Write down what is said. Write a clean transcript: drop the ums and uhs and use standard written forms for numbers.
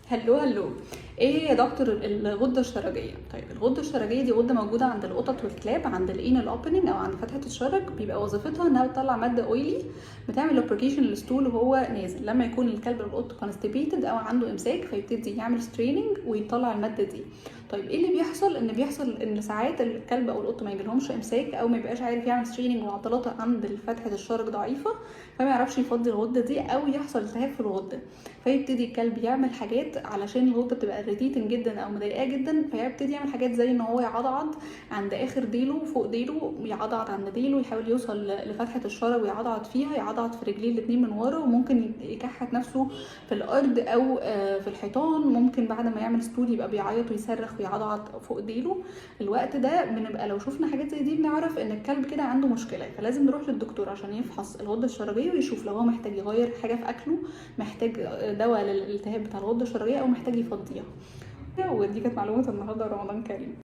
هلو. ايه هي يا دكتور الغده الشرجيه؟ طيب الغده الشرجيه دي غده موجوده عند القطط والكلاب عند الانال اوبننج او عند فتحه الشرج. بيبقى وظيفتها انها بتطلع ماده اويلي بتعمل لوبريكيشن للستول وهو نازل، لما يكون الكلب او القط كونستيبيتد او عنده امساك فيبتدي يعمل ستريننج ويطلع الماده دي. طيب ايه اللي بيحصل ان ساعات الكلب او القط ما يجيلهمش امساك او ما يبقاش عارف يعمل ستريننج وعضلاته عند فتحه الشرج ضعيفه، فما يعرفش يفضي الغده دي او يحصل التهاب في الغده، فيبتدي الكلب يعمل حاجات علشان الغده بتبقى ريتيتن جدا او مضايقاه جدا، فيبتدي يعمل حاجات زي ان هو يعضعض عند اخر ديله فوق ديله، يعضعض عند ديله، يحاول يوصل لفتحه الشرج ويعضعض فيها، يعضعض في رجليه الاتنين من ورا، وممكن يكحت نفسه في الارض او في الحيطان. ممكن بعد ما يعمل ستول يبقى بيعيط ويصرخ ويعضعض فوق ديله. الوقت ده بنبقى لو شفنا حاجات زي دي بنعرف ان الكلب كده عنده مشكله، فلازم نروح للدكتور عشان يفحص الغده الشرجيه ويشوف لو هو محتاج يغير حاجه في اكله، محتاج دواء للالتهاب بتاع الغده الشرجيه، او محتاج يفضيها. ودي كانت معلومه النهارده، رمضان كريم.